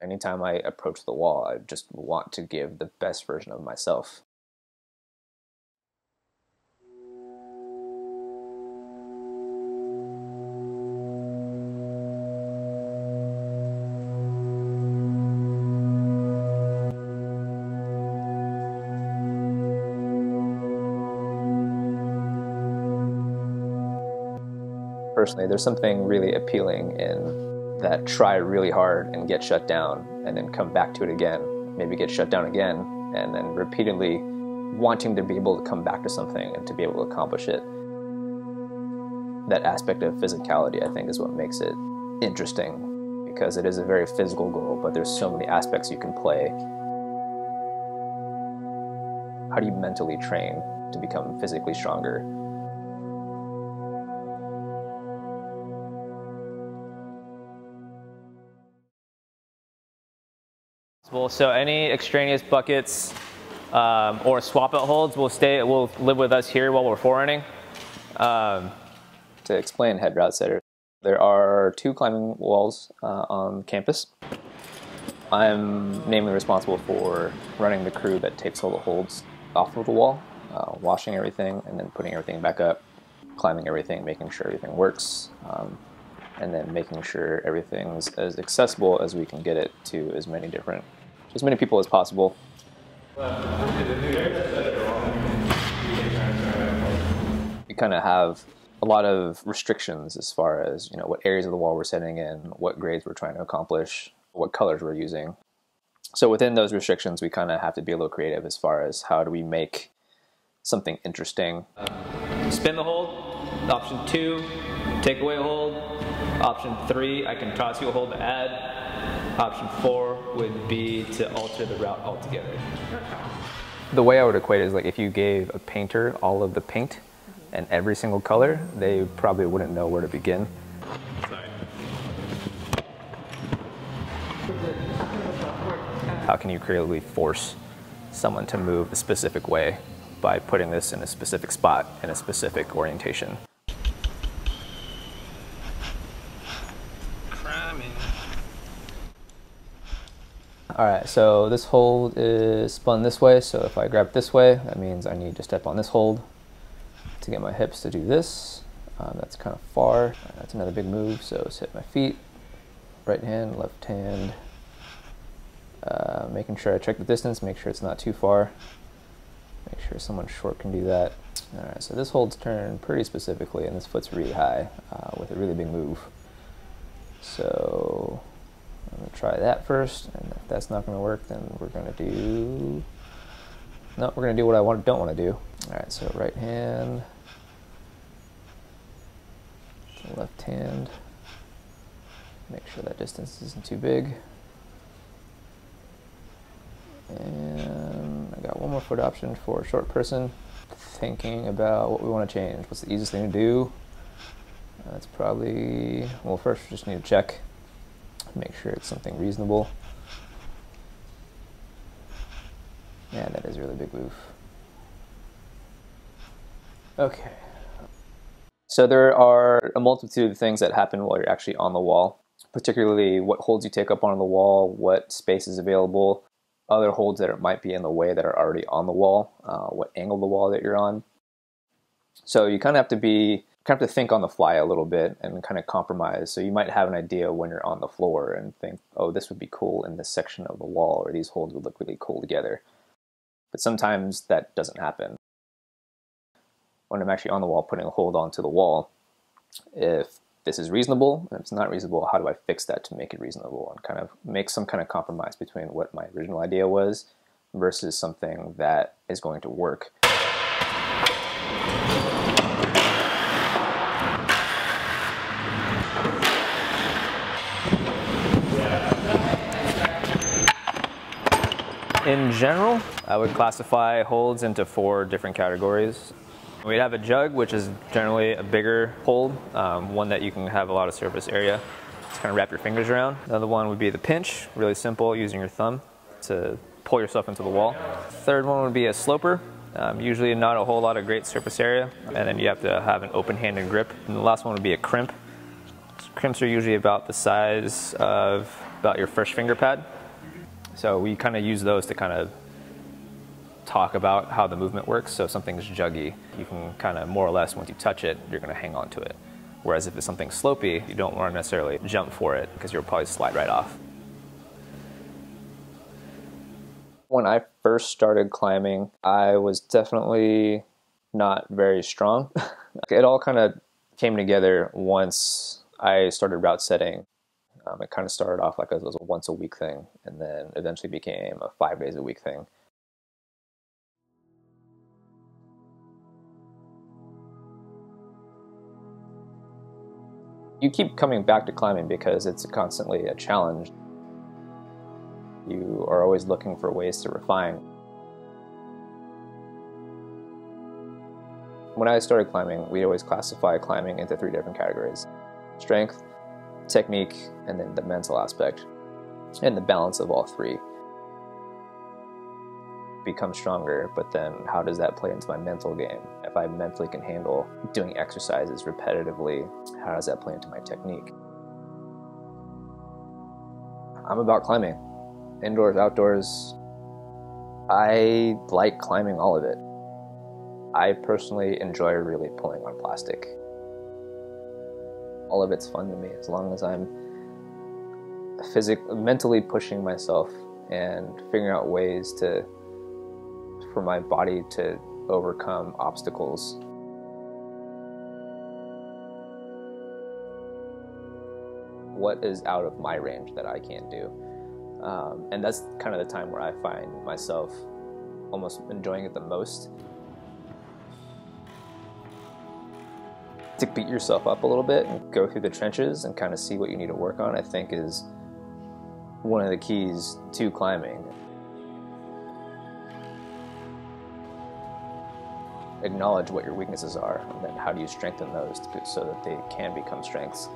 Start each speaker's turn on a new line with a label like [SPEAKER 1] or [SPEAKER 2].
[SPEAKER 1] Anytime I approach the wall, I just want to give the best version of myself. Personally, there's something really appealing in that try really hard and get shut down and then come back to it again, maybe get shut down again, and then repeatedly wanting to be able to come back to something and to be able to accomplish it. That aspect of physicality, I think, is what makes it interesting, because it is a very physical goal, but there's so many aspects you can play. How do you mentally train to become physically stronger? So any extraneous buckets or swap-out holds will live with us here while we're forerunning. To explain head route setter, there are 2 climbing walls on campus. I'm namely responsible for running the crew that takes all the holds off of the wall, washing everything and then putting everything back up, climbing everything, making sure everything works, and then making sure everything's as accessible as we can get it to as many people as possible. We kind of have a lot of restrictions as far as, what areas of the wall we're setting in, what grades we're trying to accomplish, what colors we're using. So within those restrictions, we kind of have to be a little creative as far as how do we make something interesting. Spin the hold. Option 2, take away a hold. Option 3, I can toss you a hold to add. Option 4 would be to alter the route altogether. The way I would equate it is like if you gave a painter all of the paint and every single color, they probably wouldn't know where to begin. How can you creatively force someone to move a specific way by putting this in a specific spot in a specific orientation? Alright, so this hold is spun this way, so if I grab it this way, that means I need to step on this hold to get my hips to do this. That's kind of far. That's another big move, so just hit my feet, right hand, left hand, making sure I check the distance, make sure it's not too far, make sure someone short can do that. Alright, so this hold's turned pretty specifically, and this foot's really high with a really big move. So I'm going to try that first, and if that's not going to work, then we're going to do... No, we're going to do what I don't want to do. Alright, so right hand, left hand, make sure that distance isn't too big. And I got one more foot option for a short person. Thinking about what we want to change. What's the easiest thing to do? That's probably... Well, first we just need to check. Make sure it's something reasonable. Yeah, that is a really big move. Okay. So there are a multitude of things that happen while you're actually on the wall, particularly what holds you take up on the wall, what space is available, other holds that might be in the way that are already on the wall, what angle of the wall that you're on. So you kind of have to think on the fly a little bit and kind of compromise. So you might have an idea when you're on the floor and think, oh, this would be cool in this section of the wall, or these holds would look really cool together. But sometimes that doesn't happen. When I'm actually on the wall putting a hold onto the wall, if this is reasonable, and if it's not reasonable, how do I fix that to make it reasonable and kind of make some kind of compromise between what my original idea was versus something that is going to work. In general, I would classify holds into 4 different categories. We'd have a jug, which is generally a bigger hold, one that you can have a lot of surface area to kind of wrap your fingers around. Another one would be the pinch, really simple, using your thumb to pull yourself into the wall. Third one would be a sloper, usually not a whole lot of great surface area, and then you have to have an open-handed grip. And the last one would be a crimp. Crimps are usually about the size of about your first finger pad. So we kind of use those to kind of talk about how the movement works. So if something's juggy, you can kind of more or less, once you touch it, you're going to hang on to it. Whereas if it's something slopey, you don't want to necessarily jump for it because you'll probably slide right off. When I first started climbing, I was definitely not very strong. It all kind of came together once I started route setting. It kind of started off like it was a once a week thing, and then eventually became a 5 days a week thing. You keep coming back to climbing because it's constantly a challenge. You are always looking for ways to refine. When I started climbing, we always classify climbing into 3 different categories: strength, technique, and then the mental aspect, and the balance of all 3. Become stronger, but then how does that play into my mental game? If I mentally can handle doing exercises repetitively, how does that play into my technique? I'm about climbing. Indoors, outdoors. I like climbing all of it. I personally enjoy really pulling on plastic. All of it's fun to me as long as I'm mentally pushing myself and figuring out ways for my body to overcome obstacles. What is out of my range that I can't do? And that's kind of the time where I find myself almost enjoying it the most. To beat yourself up a little bit and go through the trenches and kind of see what you need to work on, I think is one of the keys to climbing. Acknowledge what your weaknesses are, and then how do you strengthen those so that they can become strengths.